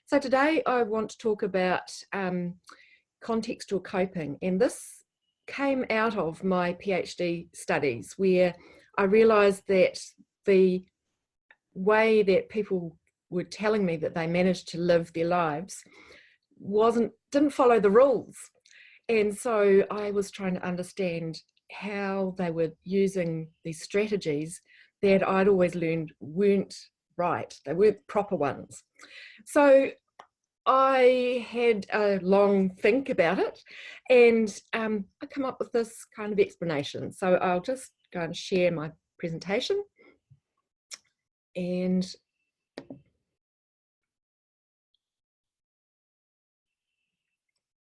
So today I want to talk about contextual coping, and this came out of my PhD studies, where I realised that the way that people were telling me that they managed to live their lives didn't follow the rules. And so I was trying to understand how they were using these strategies that I'd always learned weren't right. They weren't proper ones. So I had a long think about it, and I come up with this kind of explanation. So I'll just go and share my presentation. And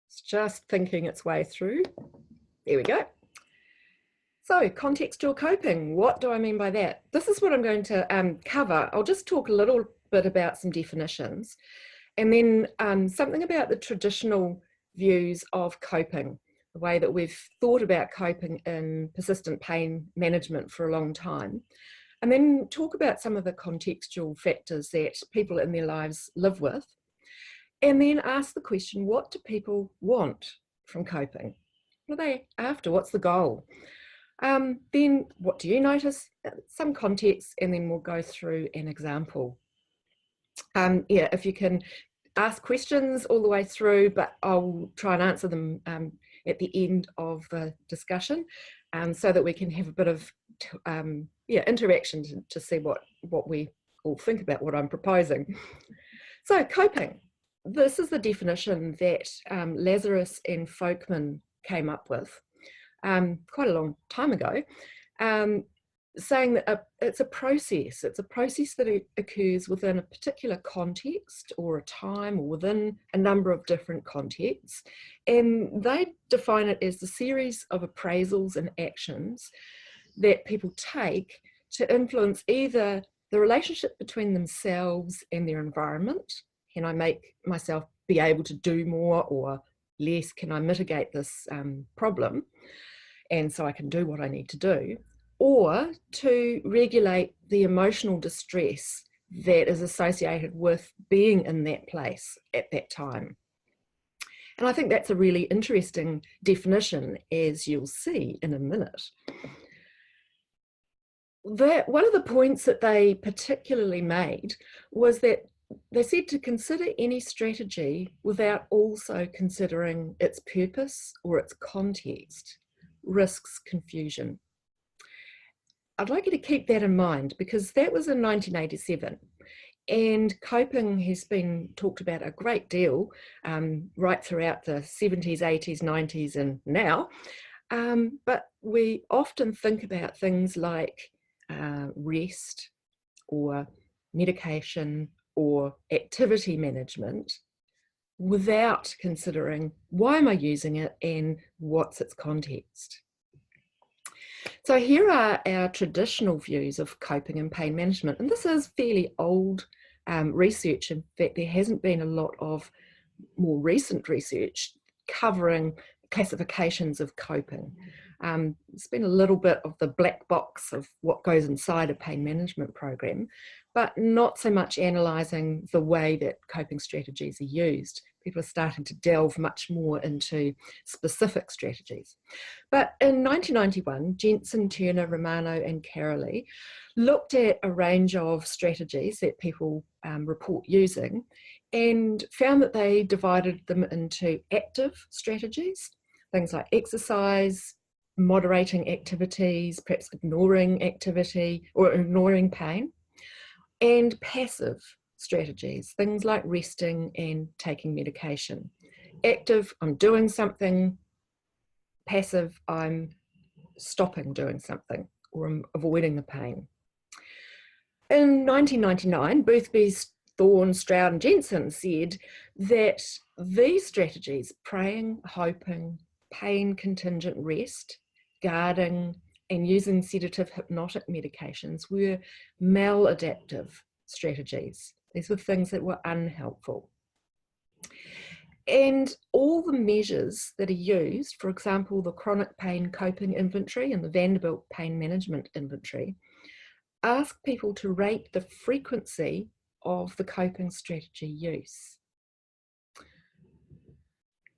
it's just thinking its way through. There we go. So contextual coping, what do I mean by that? This is what I'm going to cover. I'll just talk a little bit about some definitions, and then something about the traditional views of coping, the way that we've thought about coping in persistent pain management for a long time, and then talk about some of the contextual factors that people in their lives live with, and then ask the question, what do people want from coping? What are they after? What's the goal? Then what do you notice? Some context, and then we'll go through an example. Yeah, if you can ask questions all the way through, but I'll try and answer them at the end of the discussion, so that we can have a bit of interaction to see what we all think about what I'm proposing. So coping. This is the definition that Lazarus and Folkman came up with quite a long time ago, saying that it's a process. It's a process that occurs within a particular context or a time, or within a number of different contexts. And they define it as the series of appraisals and actions that people take to influence either the relationship between themselves and their environment. Can I make myself be able to do more or less? Can I mitigate this problem, and so I can do what I need to do? Or to regulate the emotional distress that is associated with being in that place at that time. And I think that's a really interesting definition, as you'll see in a minute. One of the points that they particularly made was that they said to consider any strategy without also considering its purpose or its context risks confusion. I'd like you to keep that in mind, because that was in 1987, and coping has been talked about a great deal right throughout the 70s, 80s, 90s and now, but we often think about things like rest or medication or activity management without considering why am I using it and what's its context. So here are our traditional views of coping and pain management, and this is fairly old research. In fact, there hasn't been a lot of more recent research covering classifications of coping. It's been a little bit of the black box of what goes inside a pain management program, but not so much analysing the way that coping strategies are used. People are starting to delve much more into specific strategies. But in 1991, Jensen, Turner, Romano and Caroli looked at a range of strategies that people report using, and found that they divided them into active strategies, things like exercise, moderating activities, perhaps ignoring activity or ignoring pain, and passive strategies, things like resting and taking medication. Active, I'm doing something. Passive, I'm stopping doing something, or I'm avoiding the pain. In 1999, Boothby, Thorne, Stroud and Jensen said that these strategies, praying, hoping, pain contingent rest, guarding and using sedative hypnotic medications, were maladaptive strategies. These were things that were unhelpful. And all the measures that are used, for example, the chronic pain coping inventory and the Vanderbilt pain management inventory, ask people to rate the frequency of the coping strategy use.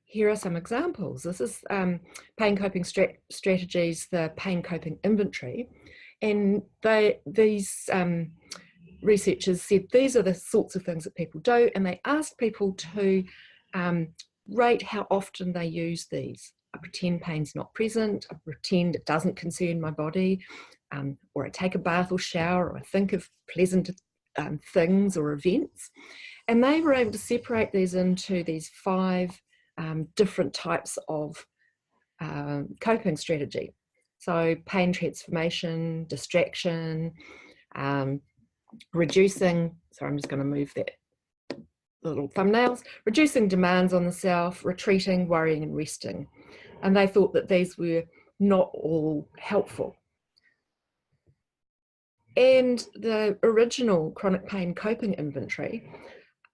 Here are some examples. This is pain coping strategies, the pain coping inventory. And these researchers said these are the sorts of things that people do, and they asked people to rate how often they use these. I pretend pain's not present, I pretend it doesn't concern my body, or I take a bath or shower, or I think of pleasant things or events. And they were able to separate these into these 5 different types of coping strategy. So pain transformation, distraction, reducing, sorry, I'm just going to move that little thumbnails, reducing demands on the self, retreating, worrying and resting. And they thought that these were not all helpful. And the original chronic pain coping inventory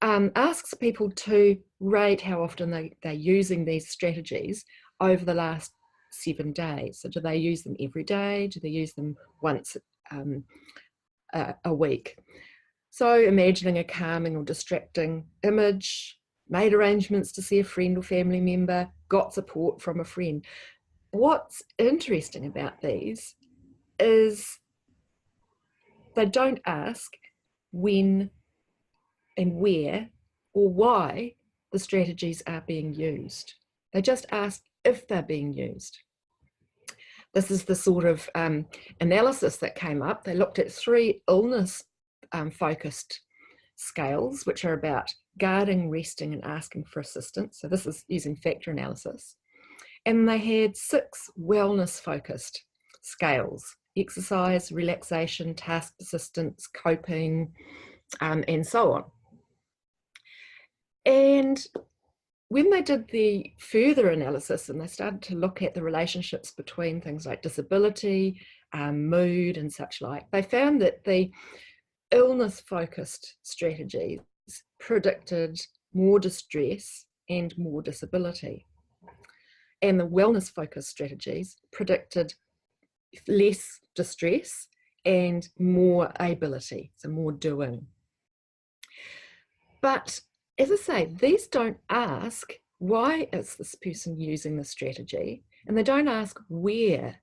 asks people to rate how often they're using these strategies over the last 7 days. So do they use them every day? Do they use them once a week? So imagining a calming or distracting image, made arrangements to see a friend or family member, got support from a friend. What's interesting about these is they don't ask when and where or why the strategies are being used. They just ask if they're being used. This is the sort of analysis that came up. They looked at 3 illness focused scales, which are about guarding, resting and asking for assistance. So this is using factor analysis. And they had 6 wellness focused scales: exercise, relaxation, task persistence, coping, and so on. And when they did the further analysis and they started to look at the relationships between things like disability, mood and such like, they found that the illness-focused strategies predicted more distress and more disability. And the wellness-focused strategies predicted less distress and more ability, so more doing. But as I say, these don't ask why is this person using the strategy, and they don't ask where,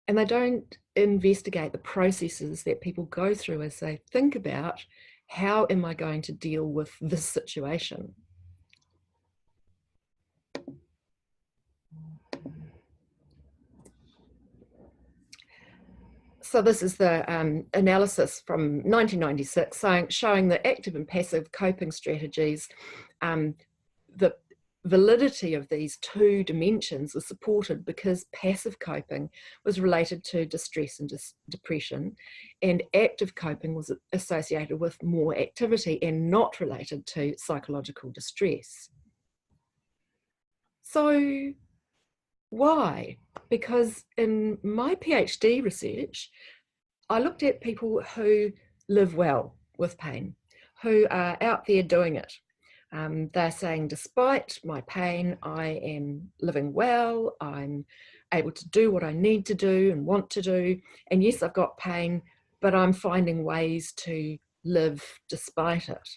and they don't investigate the processes that people go through as they think about how am I going to deal with this situation. So this is the analysis from 1996 showing the active and passive coping strategies. The validity of these 2 dimensions was supported because passive coping was related to distress and depression, and active coping was associated with more activity and not related to psychological distress. So why? Because in my PhD research, I looked at people who live well with pain, who are out there doing it. They're saying, despite my pain, I am living well, I'm able to do what I need to do and want to do. And yes, I've got pain, but I'm finding ways to live despite it.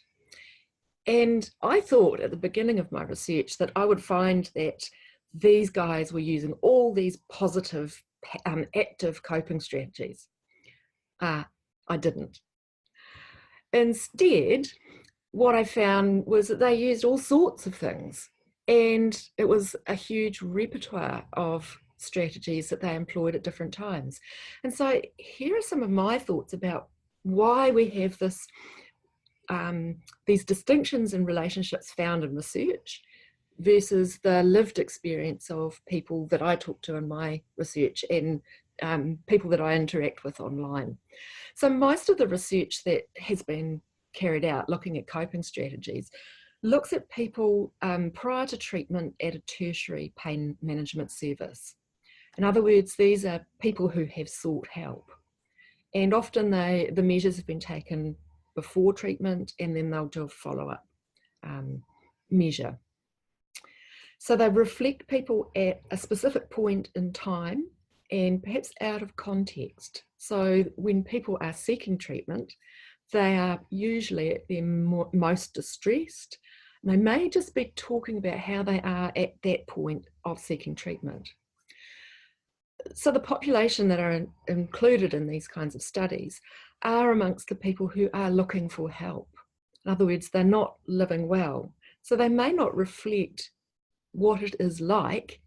And I thought at the beginning of my research that I would find that these guys were using all these positive, active coping strategies. I didn't. Instead, what I found was that they used all sorts of things, and it was a huge repertoire of strategies that they employed at different times. And so here are some of my thoughts about why we have this, these distinctions in relationships found in research versus the lived experience of people that I talk to in my research and people that I interact with online. So most of the research that has been carried out looking at coping strategies looks at people prior to treatment at a tertiary pain management service. In other words, these are people who have sought help, and often the measures have been taken before treatment, and then they'll do a follow-up measure. So they reflect people at a specific point in time and perhaps out of context. So when people are seeking treatment, They are usually at their most distressed. They may just be talking about how they are at that point of seeking treatment. So the population that are included in these kinds of studies are amongst the people who are looking for help. In other words, they're not living well. So they may not reflect what it is like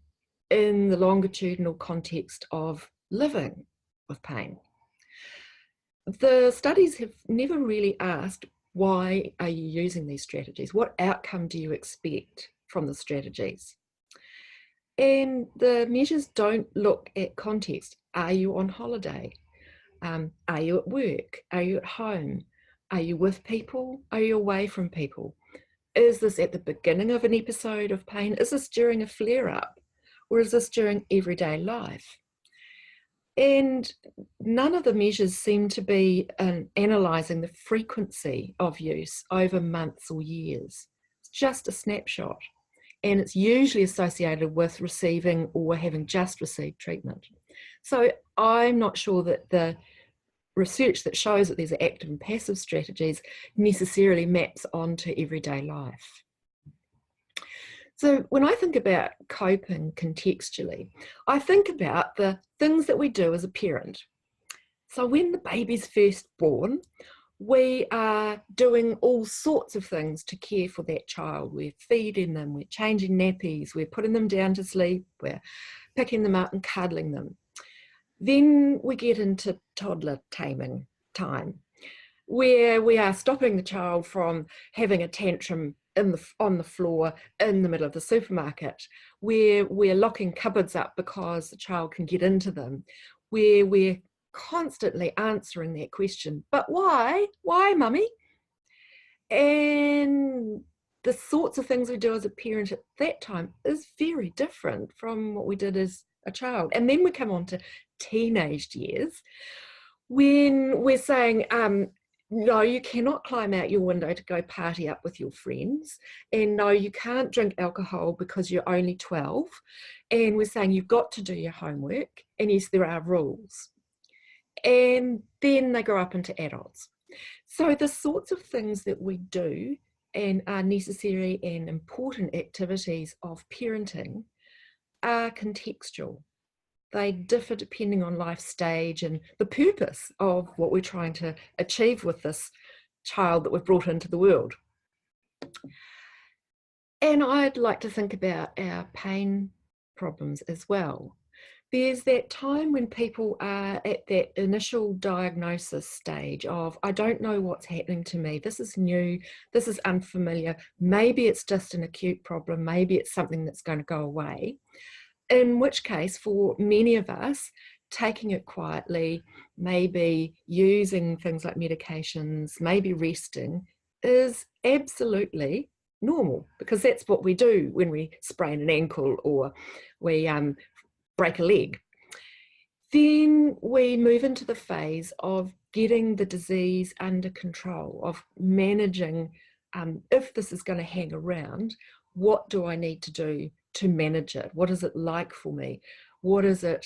in the longitudinal context of living with pain. The studies have never really asked, why are you using these strategies? What outcome do you expect from the strategies? And the measures don't look at context. Are you on holiday? Are you at work? Are you at home? Are you with people? Are you away from people? Is this at the beginning of an episode of pain? Is this during a flare-up? Or is this during everyday life? And none of the measures seem to be analysing the frequency of use over months or years. It's just a snapshot. And it's usually associated with receiving or having just received treatment. So I'm not sure that the research that shows that there's active and passive strategies necessarily maps onto everyday life. So when I think about coping contextually, I think about the things that we do as a parent. So when the baby's first born, we are doing all sorts of things to care for that child. We're feeding them, we're changing nappies, we're putting them down to sleep, we're picking them up and cuddling them. Then we get into toddler taming time, where we are stopping the child from having a tantrum on the floor in the middle of the supermarket, where we're locking cupboards up because the child can get into them, where we're constantly answering that question, but why mummy? And the sorts of things we do as a parent at that time is very different from what we did as a child. And then we come on to teenage years when we're saying, no, you cannot climb out your window to go party up with your friends. And no, you can't drink alcohol because you're only 12. And we're saying you've got to do your homework. And yes, there are rules. And then they grow up into adults. So the sorts of things that we do and are necessary and important activities of parenting are contextual. They differ depending on life stage and the purpose of what we're trying to achieve with this child that we've brought into the world. And I'd like to think about our pain problems as well. There's that time when people are at that initial diagnosis stage of, I don't know what's happening to me. This is new. This is unfamiliar. Maybe it's just an acute problem. Maybe it's something that's going to go away. In which case, for many of us, taking it quietly, maybe using things like medications, maybe resting, is absolutely normal, because that's what we do when we sprain an ankle or we break a leg. Then we move into the phase of getting the disease under control, of managing, if this is going to hang around, what do I need to do to manage it? What is it like for me? What is it?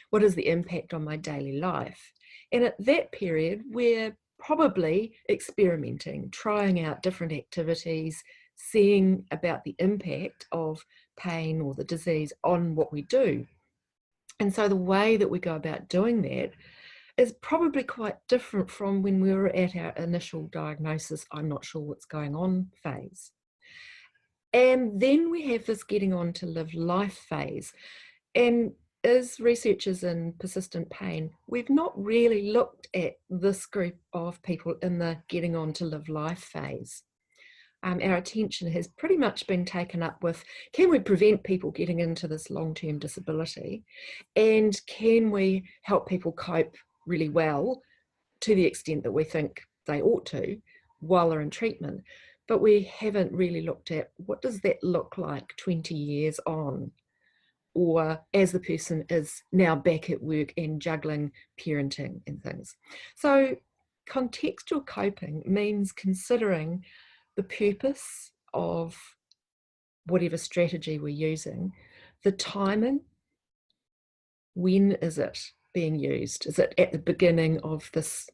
What is the impact on my daily life? And at that period, we're probably experimenting, trying out different activities, seeing about the impact of pain or the disease on what we do. And so the way that we go about doing that is probably quite different from when we were at our initial diagnosis, I'm not sure what's going on phase. And then we have this getting on to live life phase. And as researchers in persistent pain, we've not really looked at this group of people in the getting on to live life phase. Our attention has pretty much been taken up with, can we prevent people getting into this long-term disability? And can we help people cope really well to the extent that we think they ought to while they're in treatment? But we haven't really looked at, what does that look like 20 years on? Or as the person is now back at work and juggling parenting and things. So contextual coping means considering the purpose of whatever strategy we're using, the timing, when is it being used? Is it at the beginning of this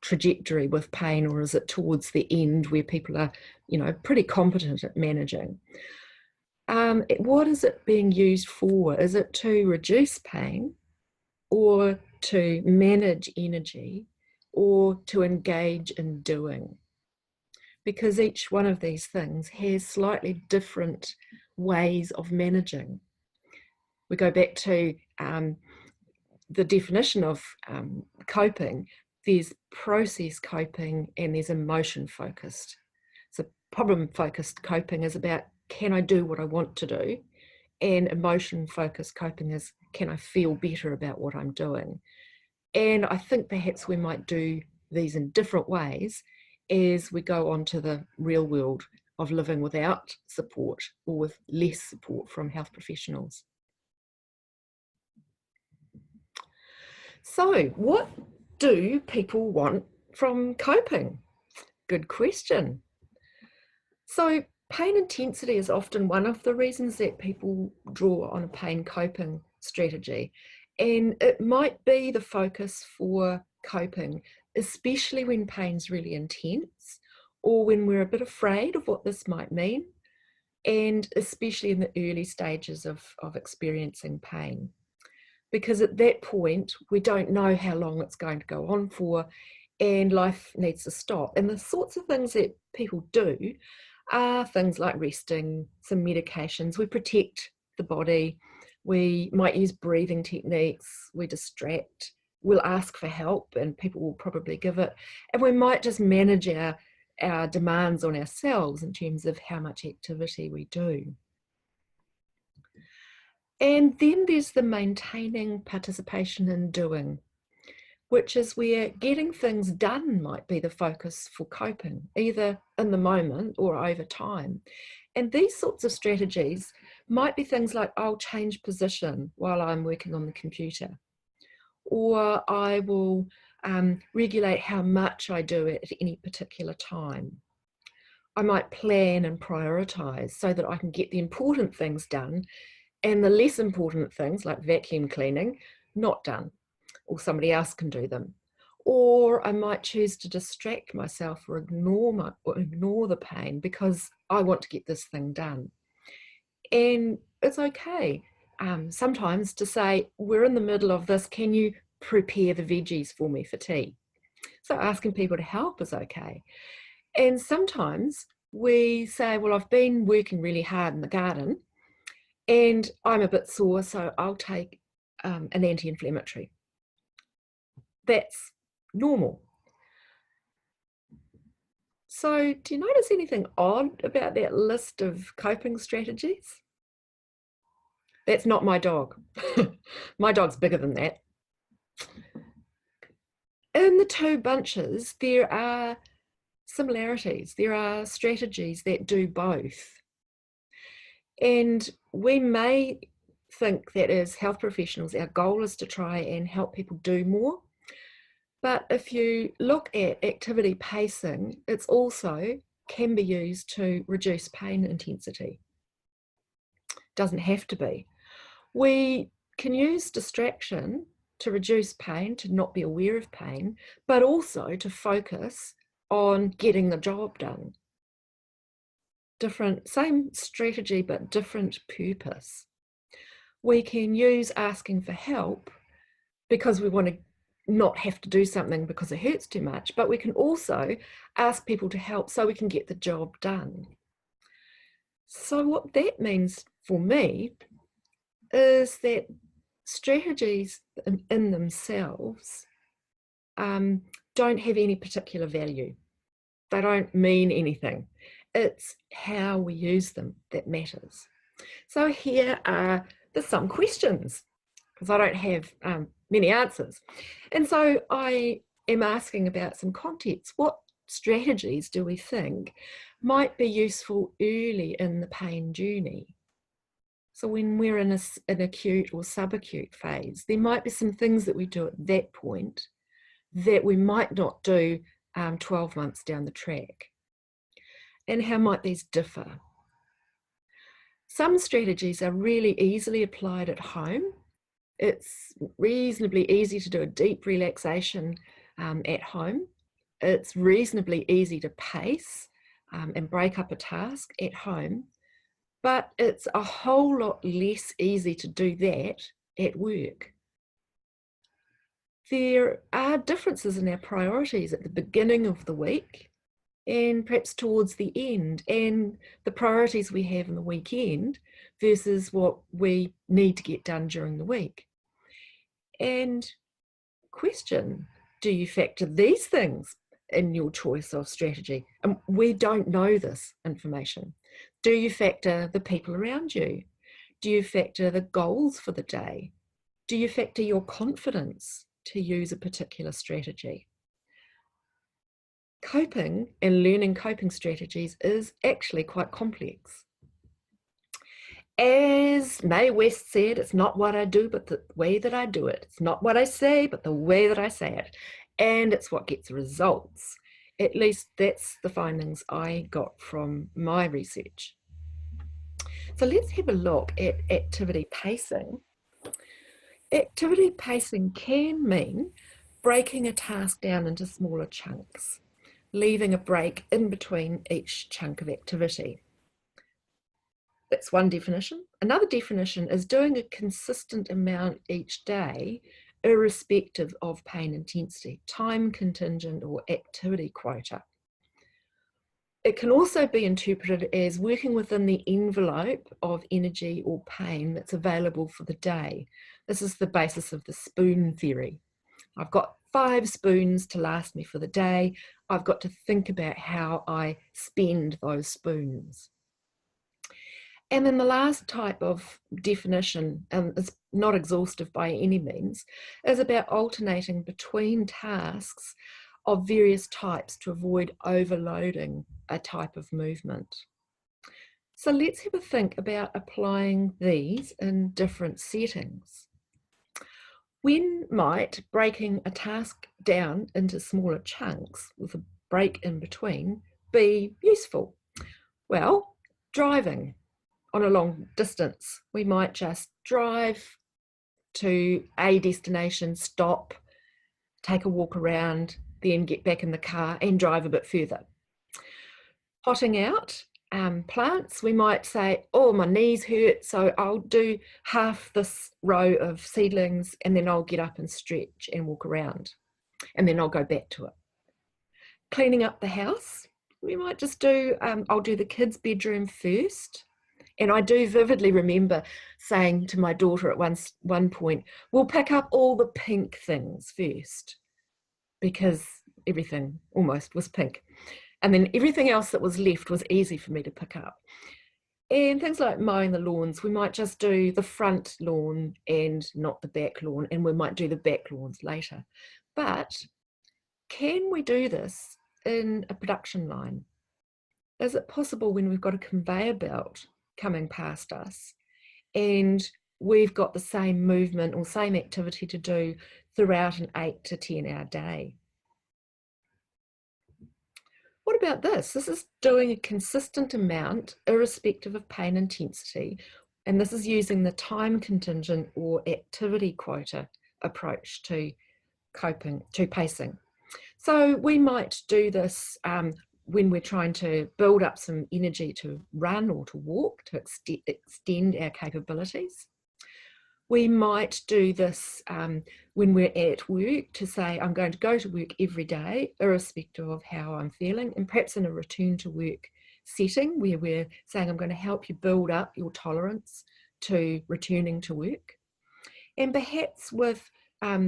trajectory with pain, or is it towards the end where people are, pretty competent at managing? What is it being used for? Is it to reduce pain, or to manage energy, or to engage in doing? Because each one of these things has slightly different ways of managing. We go back to the definition of coping. There's process coping and there's emotion focused. So problem focused coping is about, can I do what I want to do? And emotion focused coping is, can I feel better about what I'm doing? And I think perhaps we might do these in different ways as we go on to the real world of living without support or with less support from health professionals. So what do people want from coping? Good question. So pain intensity is often one of the reasons that people draw on a pain coping strategy. And it might be the focus for coping, especially when pain's really intense or when we're a bit afraid of what this might mean, and especially in the early stages of experiencing pain. Because at that point, we don't know how long it's going to go on for, and life needs to stop. And the sorts of things that people do are things like resting, some medications. We protect the body. We might use breathing techniques. We distract. We'll ask for help, and people will probably give it. And we might just manage our demands on ourselves in terms of how much activity we do. And then there's the maintaining participation in doing, which is where getting things done might be the focus for coping, either in the moment or over time. And these sorts of strategies might be things like, I'll change position while I'm working on the computer, or I will regulate how much I do at any particular time. I might plan and prioritize so that I can get the important things done and the less important things like vacuum cleaning not done, or somebody else can do them. Or I might choose to distract myself or ignore the pain because I want to get this thing done. And it's okay sometimes to say, we're in the middle of this, can you prepare the veggies for me for tea? So asking people to help is okay. And sometimes we say, well, I've been working really hard in the garden and I'm a bit sore, so I'll take an anti-inflammatory. That's normal. So do you notice anything odd about that list of coping strategies? That's not my dog. My dog's bigger than that. In the two bunches, there are similarities. There are strategies that do both. And we may think that as health professionals, our goal is to try and help people do more. But if you look at activity pacing, it's also can be used to reduce pain intensity. Doesn't have to be. We can use distraction to reduce pain, to not be aware of pain, but also to focus on getting the job done. Same strategy, but different purpose. We can use asking for help because we want to not have to do something because it hurts too much, but we can also ask people to help so we can get the job done. So what that means for me is that strategies in themselves don't have any particular value. They don't mean anything. It's how we use them that matters. So here are some questions, because I don't have many answers. And so I am asking about some context. What strategies do we think might be useful early in the pain journey? So when we're in an acute or subacute phase, there might be some things that we do at that point that we might not do 12 months down the track. And how might these differ? Some strategies are really easily applied at home. It's reasonably easy to do a deep relaxation at home It's reasonably easy to pace and break up a task at home, but it's a whole lot less easy to do that at work. There are differences in our priorities at the beginning of the week and perhaps towards the end, and the priorities we have in the weekend versus what we need to get done during the week. And question, do you factor these things in your choice of strategy? And we don't know this information. Do you factor the people around you? Do you factor the goals for the day? Do you factor your confidence to use a particular strategy? Coping and learning coping strategies is actually quite complex. As Mae West said, it's not what I do, but the way that I do it. It's not what I say, but the way that I say it. And it's what gets results. At least that's the findings I got from my research. So let's have a look at activity pacing. Activity pacing can mean breaking a task down into smaller chunks, leaving a break in between each chunk of activity. That's one definition. Another definition is doing a consistent amount each day, irrespective of pain intensity, time contingent or activity quota. It can also be interpreted as working within the envelope of energy or pain that's available for the day. This is the basis of the spoon theory. I've got 5 spoons to last me for the day. I've got to think about how I spend those spoons. And then the last type of definition, is not exhaustive by any means, is about alternating between tasks of various types to avoid overloading a type of movement. So let's have a think about applying these in different settings. When might breaking a task down into smaller chunks with a break in between be useful? Well, driving on a long distance. We might just drive to a destination, stop, take a walk around, then get back in the car and drive a bit further. Potting out plants, we might say, oh, my knees hurt, so I'll do half this row of seedlings and then I'll get up and stretch and walk around, and then I'll go back to it. Cleaning up the house, we might just do, I'll do the kids' bedroom first. And I do vividly remember saying to my daughter at one point, we'll pick up all the pink things first, because everything almost was pink. And then everything else that was left was easy for me to pick up. And things like mowing the lawns, we might just do the front lawn and not the back lawn, and we might do the back lawns later. But can we do this in a production line? Is it possible when we've got a conveyor belt coming past us and we've got the same movement or same activity to do throughout an 8 to 10 hour day? What about this? This is doing a consistent amount irrespective of pain intensity, and this is using the time contingent or activity quota approach to coping, to pacing. So we might do this when we're trying to build up some energy to run or to walk, to extend our capabilities. We might do this when we're at work, to say, I'm going to go to work every day, irrespective of how I'm feeling, and perhaps in a return to work setting where we're saying, I'm going to help you build up your tolerance to returning to work. And perhaps with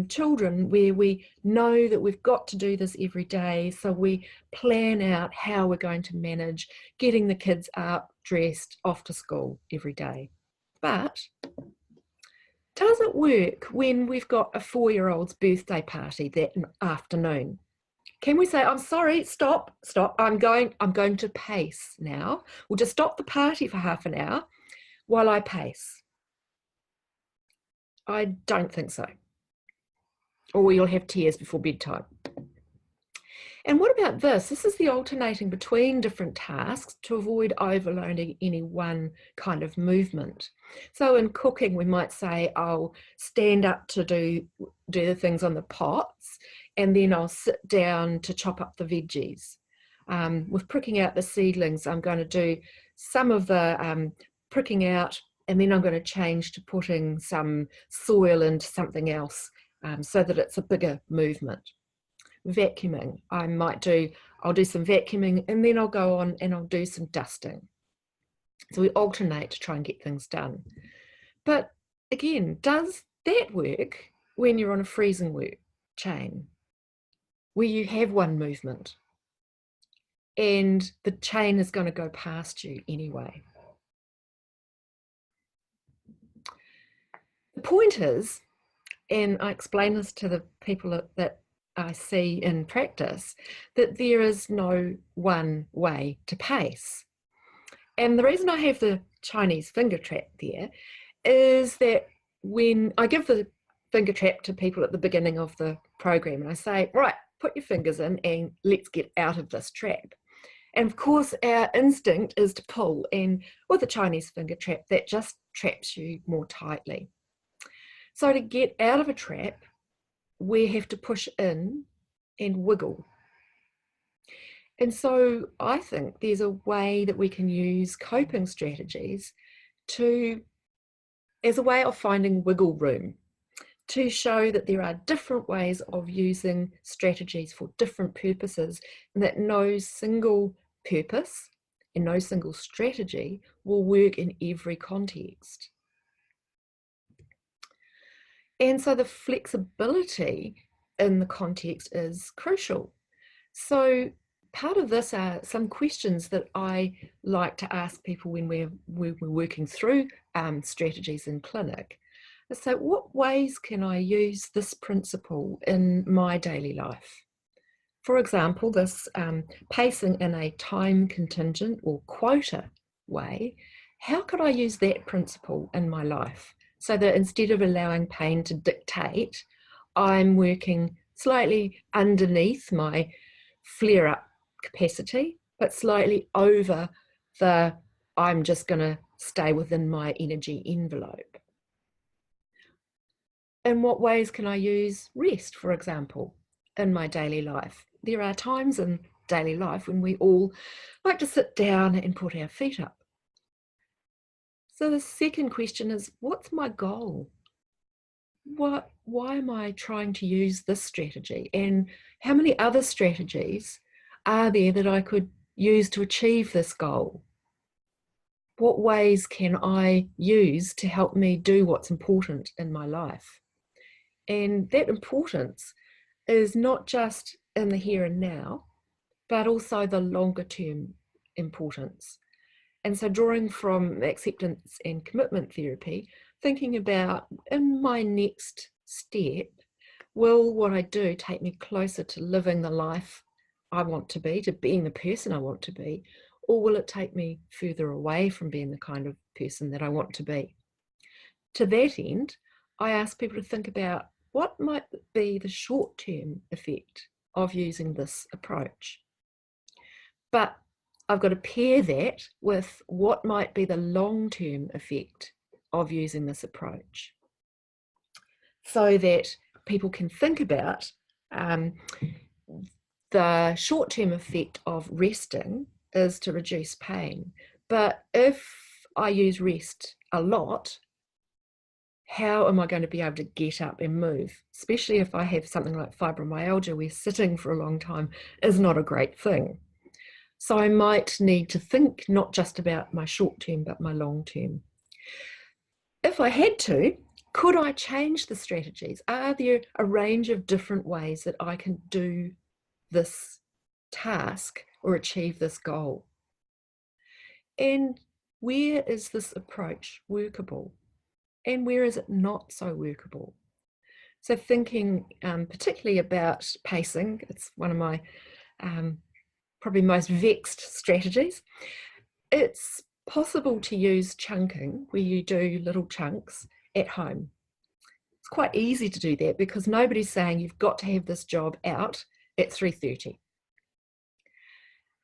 children, where we know that we've got to do this every day, so we plan out how we're going to manage getting the kids up, dressed, off to school every day. But does it work when we've got a 4-year-old's birthday party that afternoon? Can we say, I'm sorry, stop, I'm going to pace now. We'll just stop the party for half an hour while I pace. I don't think so. Or you'll have tears before bedtime. And what about this? This is the alternating between different tasks to avoid overloading any one kind of movement. So in cooking, we might say, I'll stand up to do the things on the pots, and then I'll sit down to chop up the veggies. With pricking out the seedlings, I'm going to do some of the pricking out, and then I'm going to change to putting some soil into something else so that it's a bigger movement. Vacuuming, I'll do some vacuuming, and then I'll go on and I'll do some dusting. So we alternate to try and get things done. But again, does that work when you're on a freezing work chain, where you have one movement and the chain is going to go past you anyway? The point is, and I explain this to the people that I see in practice, that there is no one way to pace. And the reason I have the Chinese finger trap there is that when I give the finger trap to people at the beginning of the program, and I say, right, put your fingers in and let's get out of this trap. And of course, our instinct is to pull, and with a Chinese finger trap, that just traps you more tightly. So to get out of a trap, we have to push in and wiggle. And so I think there's a way that we can use coping strategies as a way of finding wiggle room, to show that there are different ways of using strategies for different purposes, and that no single purpose and no single strategy will work in every context. And so the flexibility in the context is crucial. So part of this are some questions that I like to ask people when we're working through strategies in clinic. So what ways can I use this principle in my daily life? For example, this pacing in a time contingent or quota way, how could I use that principle in my life so that instead of allowing pain to dictate, I'm working slightly underneath my flare-up capacity, but slightly over the I'm just going to stay within my energy envelope? In what ways can I use rest, for example, in my daily life? There are times in daily life when we all like to sit down and put our feet up. So the second question is, what's my goal? Why am I trying to use this strategy? And how many other strategies are there that I could use to achieve this goal? What ways can I use to help me do what's important in my life? And that importance is not just in the here and now, but also the longer term importance. And so drawing from acceptance and commitment therapy, thinking about, in my next step, will what I do take me closer to living the life I want to being the person I want to be, or will it take me further away from being the kind of person that I want to be? To that end, I ask people to think about what might be the short-term effect of using this approach. But I've got to pair that with what might be the long-term effect of using this approach, so that people can think about the short-term effect of resting is to reduce pain. But if I use rest a lot, how am I going to be able to get up and move? Especially if I have something like fibromyalgia, where sitting for a long time is not a great thing. So I might need to think not just about my short term, but my long term. If I had to, could I change the strategies? Are there a range of different ways that I can do this task or achieve this goal? And where is this approach workable? And where is it not so workable? So thinking particularly about pacing, it's one of my probably most vexed strategies. It's possible to use chunking, where you do little chunks at home. It's quite easy to do that because nobody's saying you've got to have this job out at 3:30.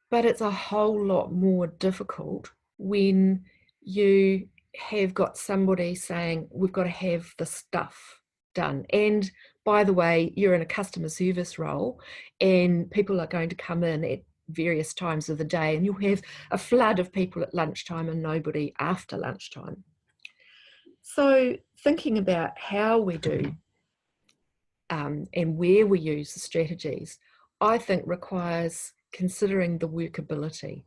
But it's a whole lot more difficult when you have got somebody saying, we've got to have the stuff done. And by the way, you're in a customer service role and people are going to come in at various times of the day, and you'll have a flood of people at lunchtime and nobody after lunchtime. So thinking about how we do and where we use the strategies, I think requires considering the workability.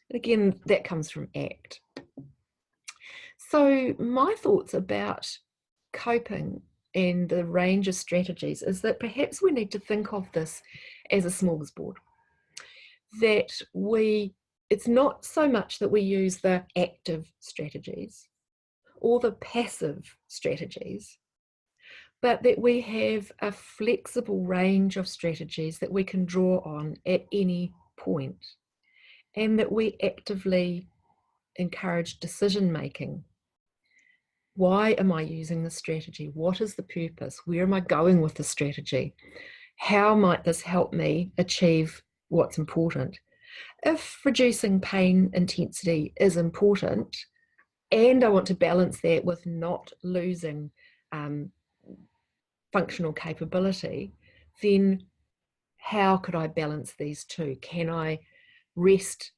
And again, that comes from ACT. So my thoughts about coping and the range of strategies is that perhaps we need to think of this as a smorgasbord. That it's not so much that we use the active strategies or the passive strategies, but that we have a flexible range of strategies that we can draw on at any point, and that we actively encourage decision making. Why am I using the strategy? What is the purpose? Where am I going with the strategy? How might this help me achieve what's important? If reducing pain intensity is important, and I want to balance that with not losing functional capability, then how could I balance these two? Can I rest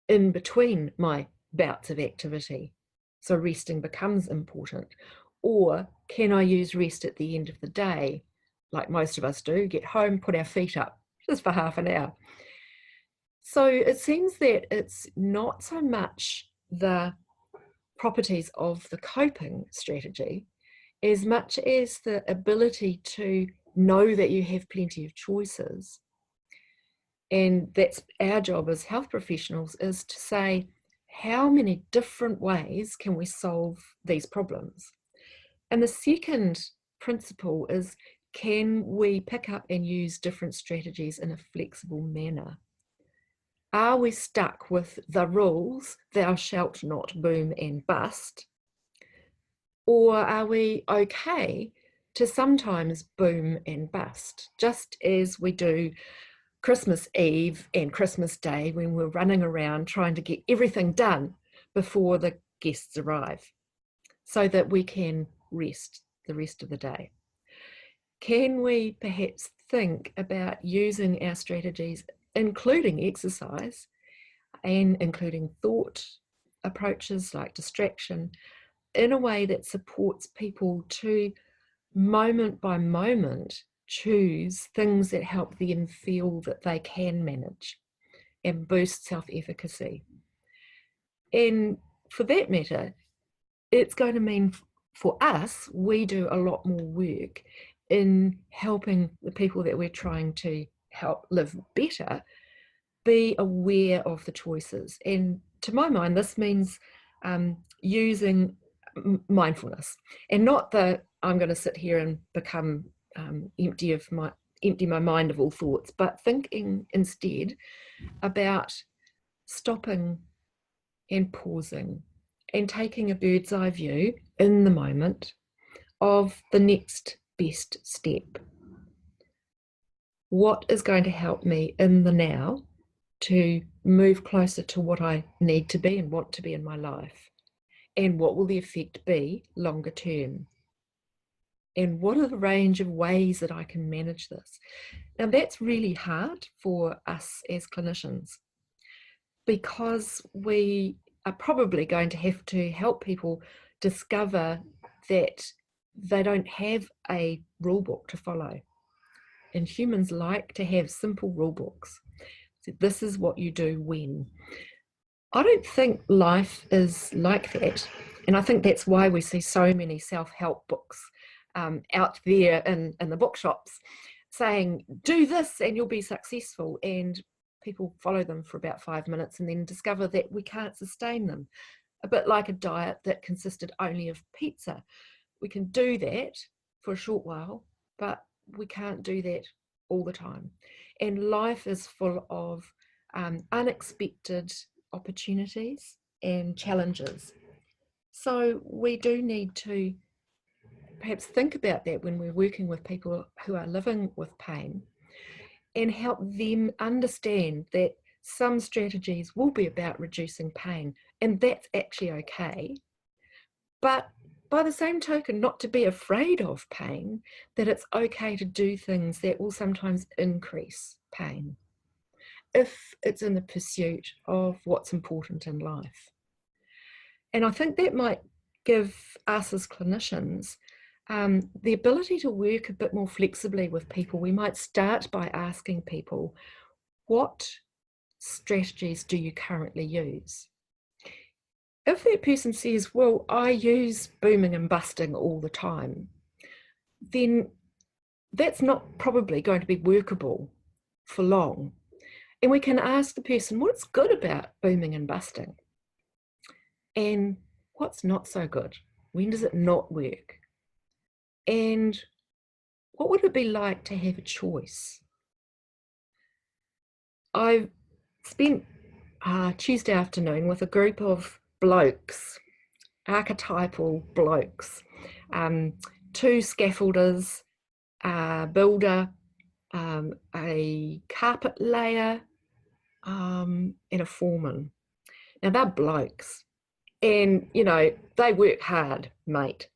in between my bouts of activity? So resting becomes important. Or can I use rest at the end of the day, like most of us do, get home, put our feet up just for half an hour? So it seems that it's not so much the properties of the coping strategy as much as the ability to know that you have plenty of choices. And that's our job as health professionals, is to say, how many different ways can we solve these problems? And the second principle is, can we pick up and use different strategies in a flexible manner? Are we stuck with the rules, thou shalt not boom and bust? Or are we okay to sometimes boom and bust, just as we do Christmas Eve and Christmas Day when we're running around trying to get everything done before the guests arrive, so that we can rest the rest of the day? Can we perhaps think about using our strategies, including exercise and including thought approaches like distraction, in a way that supports people to, moment by moment, choose things that help them feel that they can manage and boost self-efficacy? And for that matter, it's going to mean for us, we do a lot more work in helping the people that we're trying to help live better be aware of the choices. And to my mind, this means using mindfulness, and not that I'm going to sit here and become empty my mind of all thoughts, but thinking instead about stopping and pausing and taking a bird's eye view in the moment of the next best step. What is going to help me in the now to move closer to what I need to be and want to be in my life? And what will the effect be longer term? And what are the range of ways that I can manage this? Now, that's really hard for us as clinicians, because we are probably going to have to help people discover that they don't have a rule book to follow. And humans like to have simple rule books. So this is what you do when. I don't think life is like that. And I think that's why we see so many self-help books out there in the bookshops saying, do this and you'll be successful. And people follow them for about 5 minutes and then discover that we can't sustain them. A bit like a diet that consisted only of pizza. We can do that for a short while, but we can't do that all the time. And life is full of unexpected opportunities and challenges. So we do need to perhaps think about that when we're working with people who are living with pain, and help them understand that some strategies will be about reducing pain, and that's actually okay. But by the same token, not to be afraid of pain, that it's okay to do things that will sometimes increase pain if it's in the pursuit of what's important in life. And I think that might give us as clinicians the ability to work a bit more flexibly with people. We might start by asking people, what strategies do you currently use? If that person says, well, I use booming and busting all the time, then that's not probably going to be workable for long. And we can ask the person, what's good about booming and busting? And what's not so good? When does it not work? And what would it be like to have a choice? I spent Tuesday afternoon with a group of blokes, archetypal blokes, 2 scaffolders, a builder, a carpet layer, and a foreman. Now they're blokes, and you know, they work hard, mate.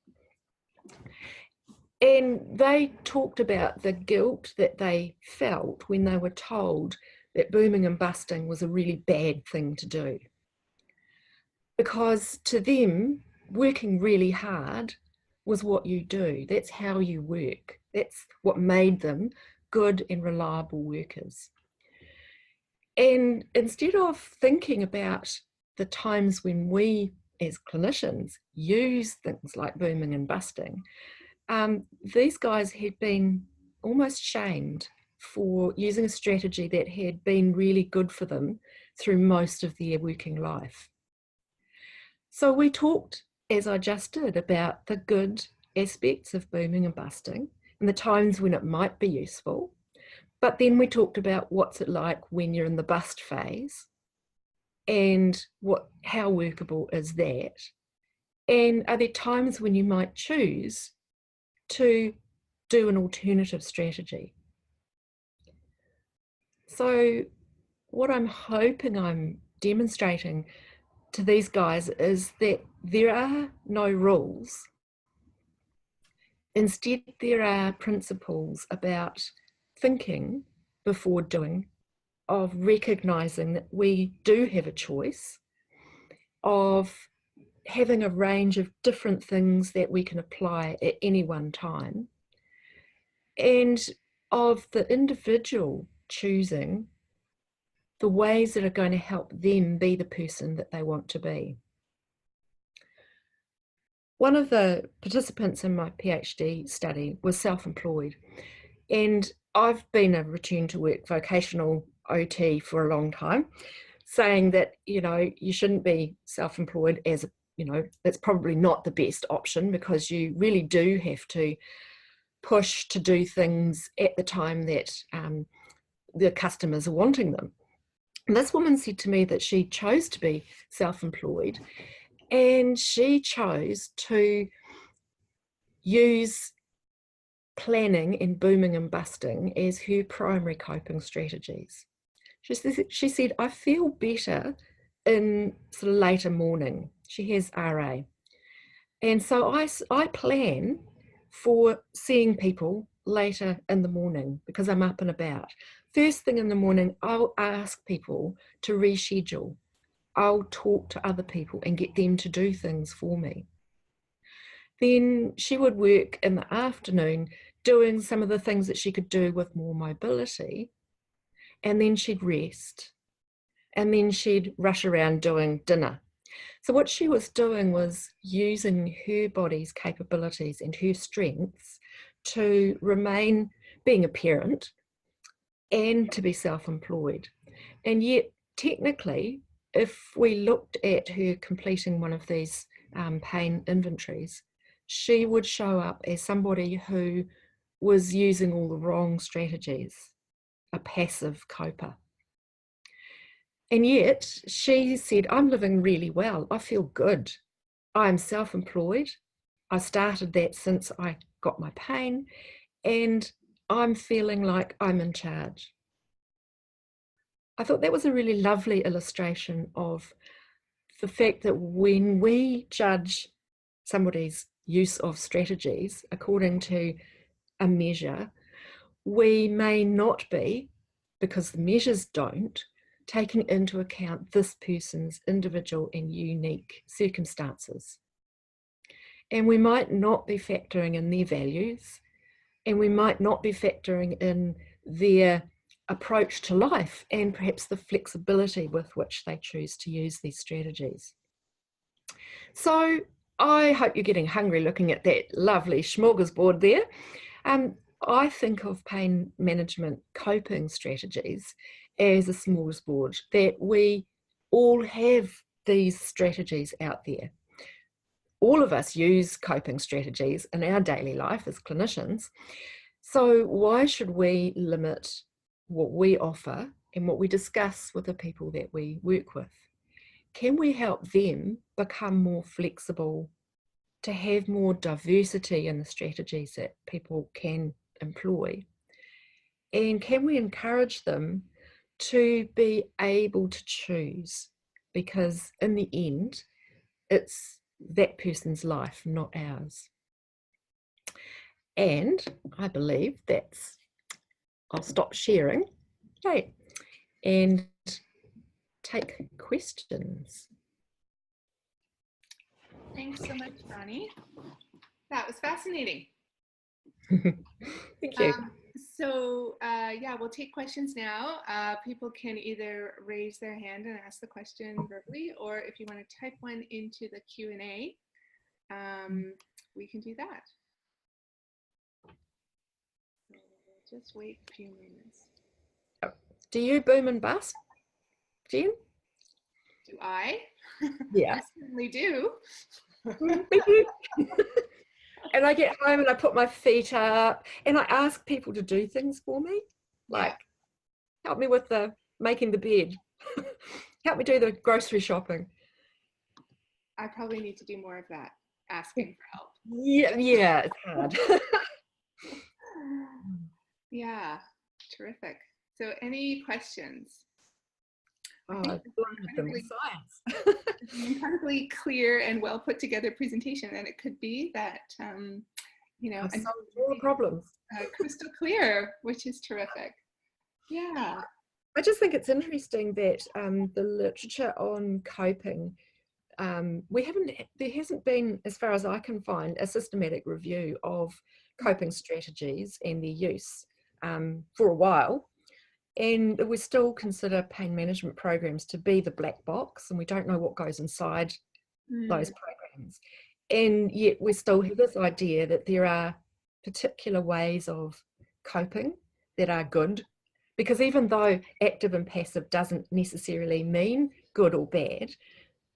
And they talked about the guilt that they felt when they were told that booming and busting was a really bad thing to do. Because to them, working really hard was what you do. That's how you work. That's what made them good and reliable workers. And instead of thinking about the times when we as clinicians use things like booming and busting, these guys had been almost shamed for using a strategy that had been really good for them through most of their working life. So we talked, as I just did, about the good aspects of booming and busting and the times when it might be useful. But then we talked about what's it like when you're in the bust phase and how workable is that? And are there times when you might choose to do an alternative strategy? So what I'm hoping I'm demonstrating to these guys is that there are no rules. Instead, there are principles about thinking before doing, of recognizing that we do have a choice, of having a range of different things that we can apply at any one time, and of the individual choosing the ways that are going to help them be the person that they want to be. One of the participants in my PhD study was self-employed, and I've been a return to work vocational OT for a long time, saying that, you know, you shouldn't be self-employed as, you know, it's probably not the best option because you really do have to push to do things at the time that the customers are wanting them. And this woman said to me that she chose to be self-employed, and she chose to use planning and booming and busting as her primary coping strategies. She said, I feel better in sort of later morning. She has RA. And so I plan for seeing people later in the morning because I'm up and about. First thing in the morning, I'll ask people to reschedule. I'll talk to other people and get them to do things for me. Then she would work in the afternoon doing some of the things that she could do with more mobility, and then she'd rest, and then she'd rush around doing dinner. So what she was doing was using her body's capabilities and her strengths to remain being a parent and to be self-employed. And yet, technically, if we looked at her completing one of these pain inventories, she would show up as somebody who was using all the wrong strategies, a passive coper. And yet she said, I'm living really well. I feel good. I'm self-employed. I started that since I got my pain, and I'm feeling like I'm in charge. I thought that was a really lovely illustration of the fact that when we judge somebody's use of strategies according to a measure, we may not be, because the measures don't, taking into account this person's individual and unique circumstances. And we might not be factoring in their values, and we might not be factoring in their approach to life and perhaps the flexibility with which they choose to use these strategies. So I hope you're getting hungry looking at that lovely smorgasbord there. I think of pain management coping strategies as a smorgasbord, that we all have these strategies out there. All of us use coping strategies in our daily life as clinicians. So why should we limit what we offer and what we discuss with the people that we work with? Can we help them become more flexible, to have more diversity in the strategies that people can employ? And can we encourage them to be able to choose? Because in the end, it's that person's life, not ours. And I believe I'll stop sharing, okay, and take questions. Thanks so much, Bronnie. That was fascinating. Thank you. Yeah, we'll take questions now. People can either raise their hand and ask the question verbally, or if you want to type one into the Q&A, we can do that. So we'll just wait a few moments. Do you boom and bust, Jen? Do I? Yeah. I certainly do. And I get home and I put my feet up and I ask people to do things for me, like help me with making the bed, help me do the grocery shopping. I probably need to do more of that, asking for help. Yeah, it's hard. Yeah, terrific. So any questions? Oh, science. Incredibly clear and well put together presentation, and it could be that you know, more problems. Crystal clear, which is terrific. Yeah. I just think it's interesting that the literature on coping, there hasn't been, as far as I can find, a systematic review of coping strategies and their use for a while. And we still consider pain management programs to be the black box, and we don't know what goes inside those programs. And yet we still have this idea that there are particular ways of coping that are good, because even though active and passive doesn't necessarily mean good or bad,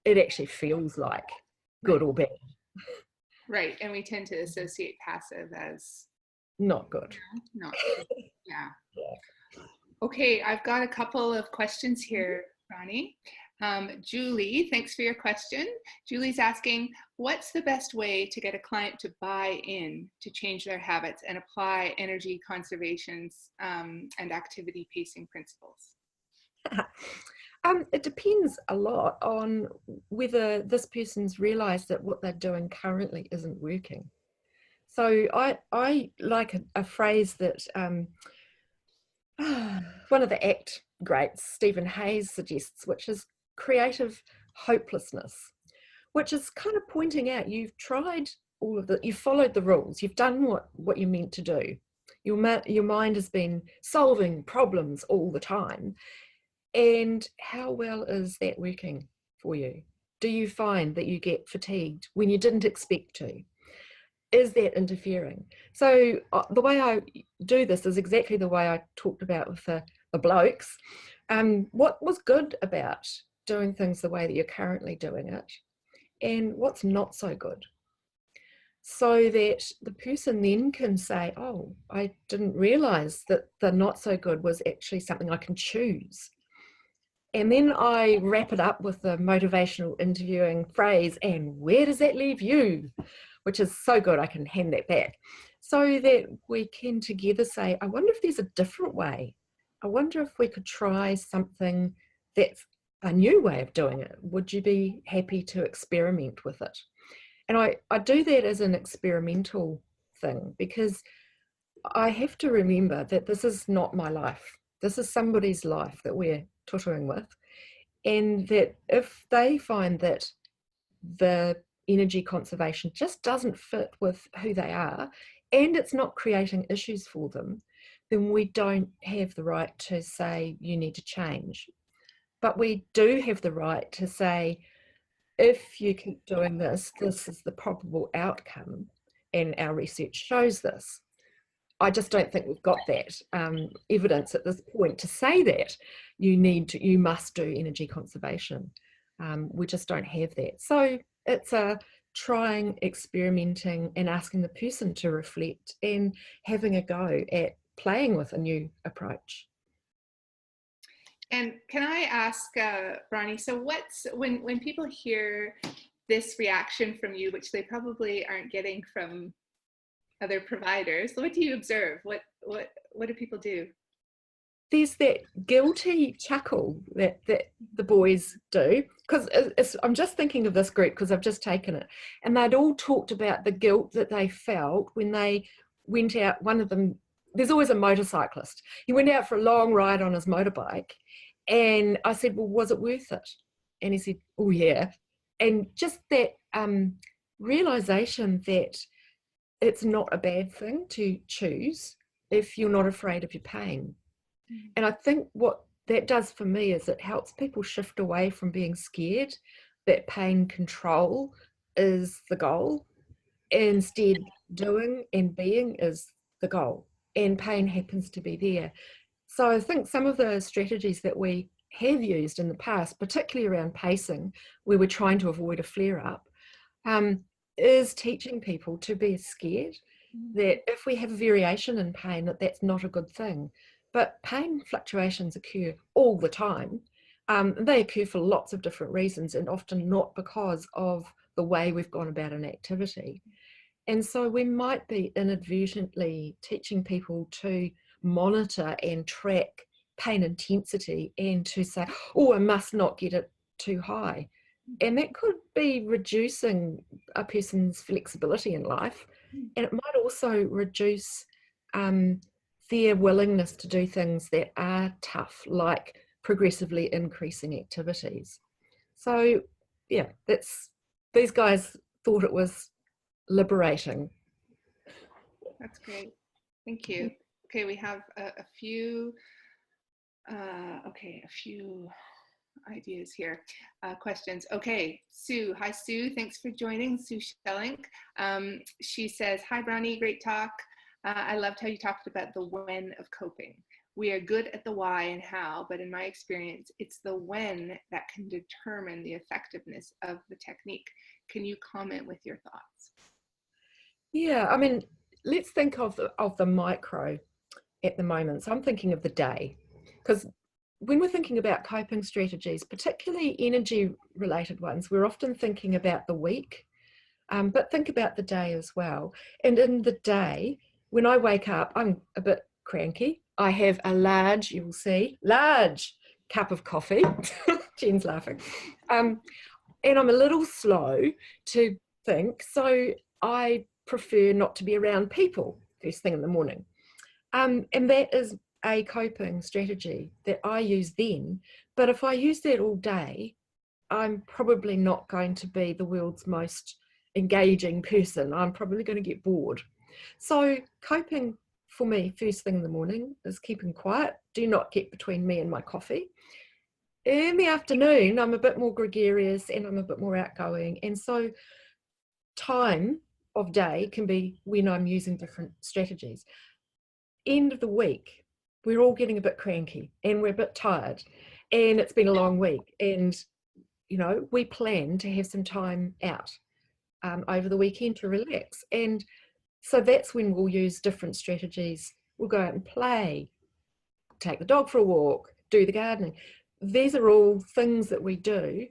it actually feels like good or bad. Right, and we tend to associate passive as not good. Not good. Yeah. Okay, I've got a couple of questions here, Bronnie. Julie, thanks for your question. Julie's asking, what's the best way to get a client to buy in to change their habits and apply energy conservations and activity pacing principles? It depends a lot on whether this person's realised that what they're doing currently isn't working. So I like a phrase that one of the ACT greats, Stephen Hayes, suggests, which is creative hopelessness, which is kind of pointing out you've tried all of you've followed the rules, you've done what you're meant to do. Your mind has been solving problems all the time. And how well is that working for you? Do you find that you get fatigued when you didn't expect to? Is that interfering? So the way I do this is exactly the way I talked about with the blokes. What was good about doing things the way that you're currently doing it, and what's not so good? So that the person then can say, oh, I didn't realize that the not so good was actually something I can choose. And then I wrap it up with the motivational interviewing phrase, and where does that leave you? Which is so good, I can hand that back. So that we can together say, I wonder if there's a different way. I wonder if we could try something that's a new way of doing it. Would you be happy to experiment with it? And I do that as an experimental thing, because I have to remember that this is not my life. This is somebody's life that we're tutoring with. And that if they find that the energy conservation just doesn't fit with who they are, and it's not creating issues for them, then we don't have the right to say, you need to change. But we do have the right to say, if you keep doing this, this is the probable outcome, and our research shows this. I just don't think we've got that evidence at this point to say that you must do energy conservation. We just don't have that. So it's a trying, experimenting, and asking the person to reflect and having a go at playing with a new approach. And can I ask, Bronnie, so when people hear this reaction from you, which they probably aren't getting from other providers, what do you observe? What do people do? There's that guilty chuckle that the boys do, because I'm just thinking of this group because I've just taken it, and they'd all talked about the guilt that they felt when they went out. One of them, there's always a motorcyclist. He went out for a long ride on his motorbike, and I said, well, was it worth it? And he said, oh yeah. And just that realization that it's not a bad thing to choose if you're not afraid of your pain. And I think what that does for me is it helps people shift away from being scared that pain control is the goal. Instead, doing and being is the goal, and pain happens to be there. So I think some of the strategies that we have used in the past, particularly around pacing, where we're trying to avoid a flare-up, is teaching people to be scared that if we have a variation in pain, that's not a good thing. But pain fluctuations occur all the time. They occur for lots of different reasons, and often not because of the way we've gone about an activity. And so we might be inadvertently teaching people to monitor and track pain intensity, and to say, oh, I must not get it too high. And that could be reducing a person's flexibility in life. And it might also reduce their willingness to do things that are tough, like progressively increasing activities. So yeah, these guys thought it was liberating. That's great. Thank you. Okay, we have a few ideas here, questions. Okay, Sue. Hi, Sue. Thanks for joining. Sue Schellink. She says, hi, Bronnie. Great talk. I loved how you talked about the when of coping. We are good at the why and how, but in my experience, it's the when that can determine the effectiveness of the technique. Can you comment with your thoughts? Yeah, I mean, let's think of the micro at the moment. So I'm thinking of the day, because when we're thinking about coping strategies, particularly energy related ones, we're often thinking about the week, but think about the day as well. And in the day, when I wake up, I'm a bit cranky. I have a large, you will see, large cup of coffee. Jen's laughing. And I'm a little slow to think, so I prefer not to be around people first thing in the morning. And that is a coping strategy that I use then. But if I use that all day, I'm probably not going to be the world's most engaging person. I'm probably going to get bored. So coping for me first thing in the morning is keeping quiet. Do not get between me and my coffee. In the afternoon, I'm a bit more gregarious and I'm a bit more outgoing. And so time of day can be when I'm using different strategies. End of the week, we're all getting a bit cranky and we're a bit tired, and it's been a long week, and we plan to have some time out over the weekend to relax, and so that's when we'll use different strategies. We'll go out and play, take the dog for a walk, do the gardening. These are all things that we do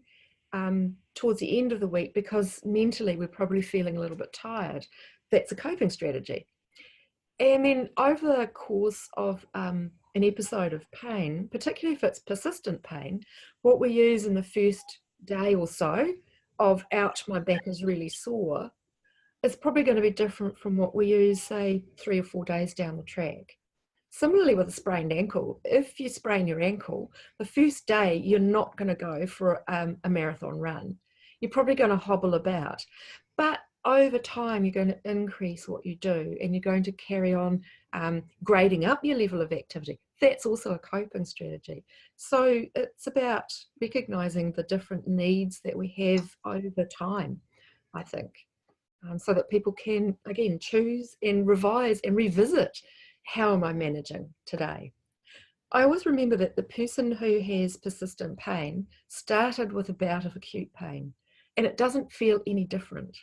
towards the end of the week because mentally we're probably feeling a little bit tired. That's a coping strategy. And then over the course of an episode of pain, particularly if it's persistent pain, what we use in the first day or so of ouch, my back is really sore, it's probably going to be different from what we use, say, 3 or 4 days down the track. Similarly with a sprained ankle, if you sprain your ankle, the first day you're not going to go for a marathon run. You're probably going to hobble about. But over time, you're going to increase what you do, and you're going to carry on grading up your level of activity. That's also a coping strategy. So it's about recognizing the different needs that we have over time, I think, so that people can, again, choose and revise and revisit, how am I managing today? I always remember that the person who has persistent pain started with a bout of acute pain, and it doesn't feel any different.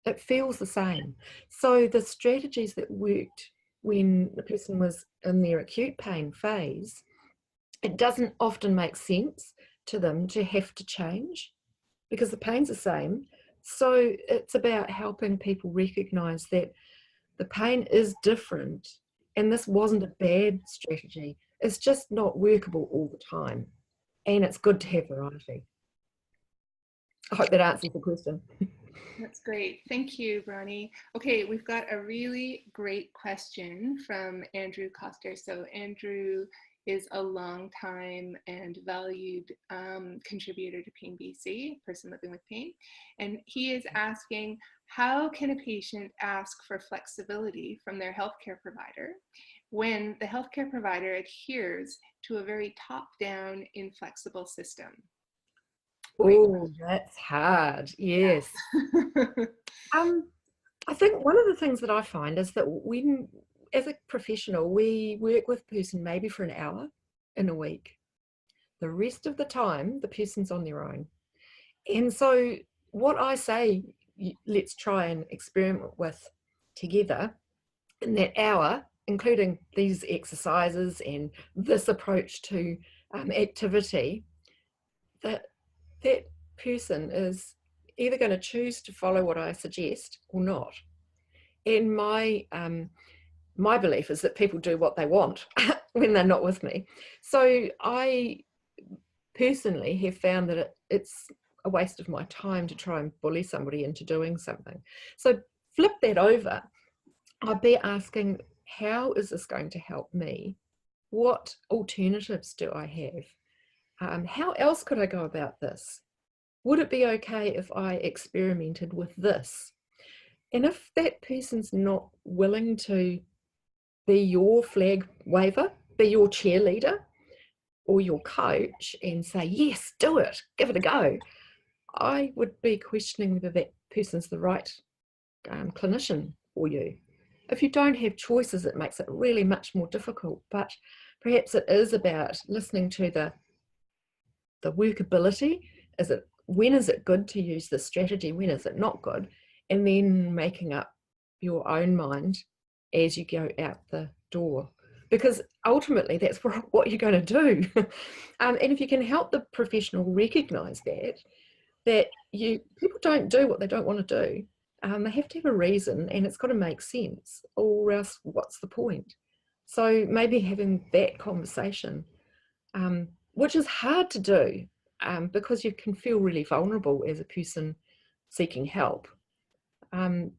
It feels the same. So the strategies that worked when the person was in their acute pain phase, it doesn't often make sense to them to have to change because the pain's the same. So it's about helping people recognize that the pain is different, and this wasn't a bad strategy. It's just not workable all the time. And it's good to have variety. I hope that answers the question. That's great. Thank you, Bronnie. Okay, we've got a really great question from Andrew Coster. So Andrew is a long time and valued contributor to Pain BC, person living with pain. And he is asking, how can a patient ask for flexibility from their healthcare provider when the healthcare provider adheres to a very top-down, inflexible system? Oh, that's hard. Yes. I think one of the things that I find is that when, as a professional, we work with a person maybe for an hour in a week. The rest of the time, the person's on their own. And so what I say, let's try and experiment with together in that hour, including these exercises and this approach to activity, that person is either going to choose to follow what I suggest or not. And my belief is that people do what they want when they're not with me. So I personally have found that it's a waste of my time to try and bully somebody into doing something. So flip that over. I'd be asking, how is this going to help me? What alternatives do I have? How else could I go about this? Would it be okay if I experimented with this? And if that person's not willing to be your flag waver, be your cheerleader or your coach and say, yes, do it, give it a go, I would be questioning whether that person's the right clinician for you. If you don't have choices, it makes it really much more difficult, but perhaps it is about listening to the workability. When is it good to use this strategy? When is it not good? And then making up your own mind as you go out the door. Because ultimately that's what you're going to do. And if you can help the professional recognize that people don't do what they don't want to do. They have to have a reason, and it's got to make sense, or else what's the point? So maybe having that conversation, which is hard to do, because you can feel really vulnerable as a person seeking help. And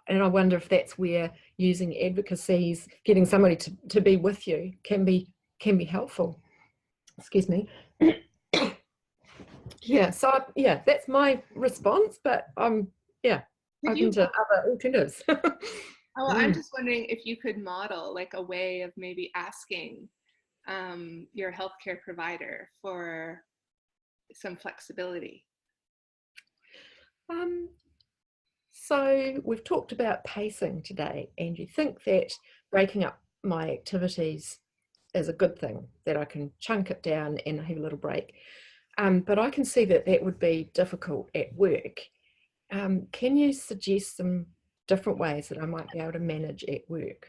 I wonder if that's where using advocacies, getting somebody to be with you can be helpful. Excuse me. Yeah, so yeah, that's my response, but open to other alternatives. Oh, I'm just wondering if you could model like a way of maybe asking your healthcare provider for some flexibility. So we've talked about pacing today, and you think that breaking up my activities is a good thing, that I can chunk it down and have a little break. But I can see that would be difficult at work. Can you suggest some different ways that I might be able to manage at work?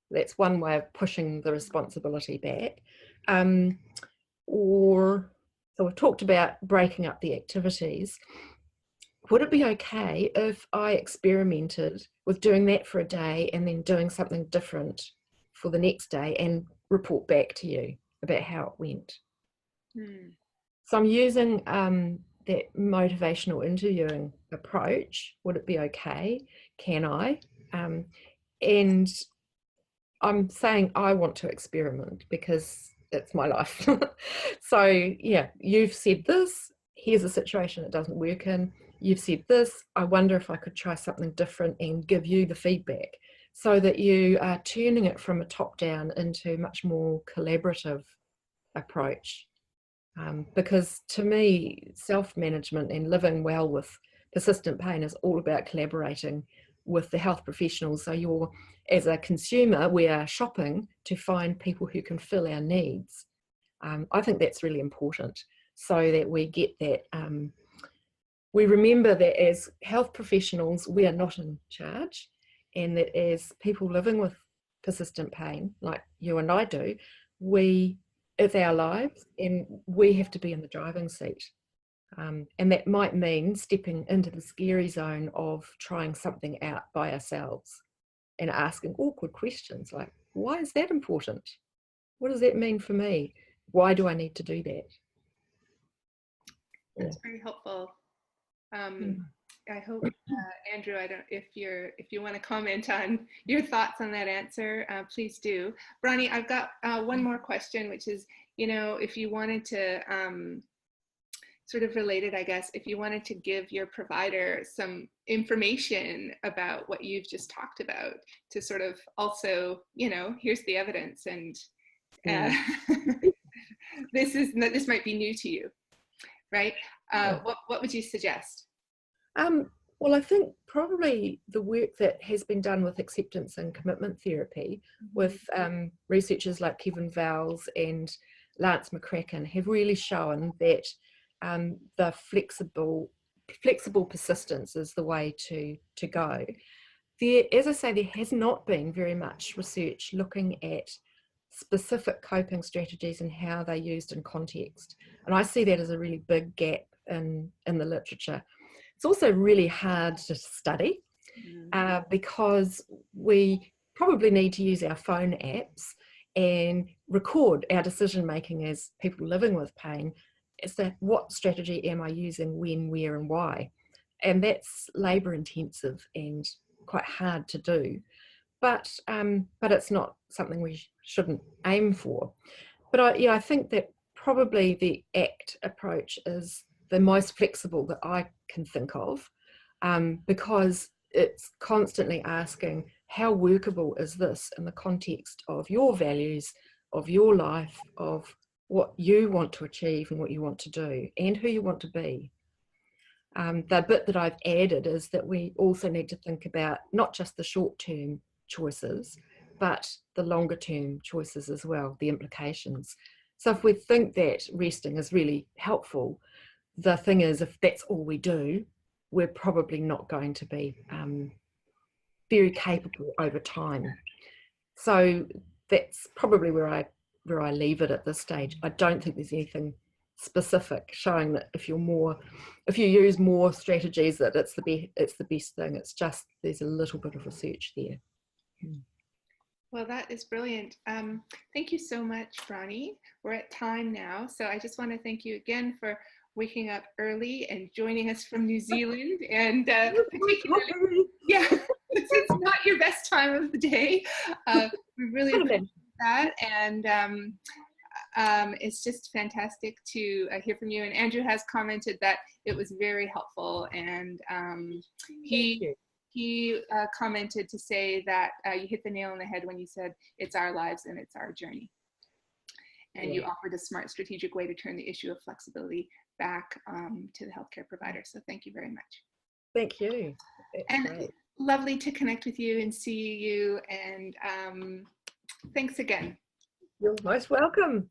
That's one way of pushing the responsibility back. So we've talked about breaking up the activities. Would it be okay if I experimented with doing that for a day and then doing something different for the next day and report back to you about how it went? So I'm using that motivational interviewing approach. Would it be okay? Can I? And I'm saying I want to experiment because it's my life. So yeah, you've said this, here's a situation it doesn't work in. You've said this, I wonder if I could try something different and give you the feedback, so that you are turning it from a top down into a much more collaborative approach. Because to me, self-management and living well with persistent pain is all about collaborating with the health professionals. So you're, as a consumer, we are shopping to find people who can fill our needs. I think that's really important, so that we get that, we remember that as health professionals, we are not in charge, and that as people living with persistent pain, like you and I do, it's our lives and we have to be in the driving seat. And that might mean stepping into the scary zone of trying something out by ourselves and asking awkward questions like, why is that important? What does that mean for me? Why do I need to do that? That's very helpful. I hope, Andrew, I don't, if you want to comment on your thoughts on that answer, please do. Bronnie, I've got one more question, which is, if you wanted to, sort of related, I guess, if you wanted to give your provider some information about what you've just talked about, to sort of also, here's the evidence, and this might be new to you, right? What would you suggest? Well, I think probably the work that has been done with acceptance and commitment therapy, with researchers like Kevin Vowles and Lance McCracken, have really shown that the flexible persistence is the way to go. As I say, there has not been very much research looking at specific coping strategies and how they're used in context. And I see that as a really big gap in the literature. It's also really hard to study because we probably need to use our phone apps and record our decision making as people living with pain. Is that what strategy am I using, when, where, and why? And that's labour intensive and quite hard to do. But it's not something we shouldn't aim for. But I think that probably the ACT approach is the most flexible that I can think of, because it's constantly asking, how workable is this in the context of your values, of your life, of what you want to achieve and what you want to do and who you want to be. The bit that I've added is that we also need to think about not just the short-term choices, but the longer-term choices as well, the implications. So if we think that resting is really helpful, the thing is, if that's all we do, we're probably not going to be very capable over time. So that's probably where I leave it at this stage. I don't think there's anything specific showing that if you use more strategies, that it's the best thing. It's just there's a little bit of research there. Well, that is brilliant. Thank you so much, Bronnie. We're at time now, so I just want to thank you again for waking up early and joining us from New Zealand, and particularly, it's not your best time of the day. We really appreciate that, and it's just fantastic to hear from you. And Andrew has commented that it was very helpful, and he commented to say that you hit the nail on the head when you said it's our lives and it's our journey. And you offered a smart, strategic way to turn the issue of flexibility back to the healthcare provider. So thank you very much. Thank you. That's great. Lovely to connect with you and see you. And thanks again. You're most welcome.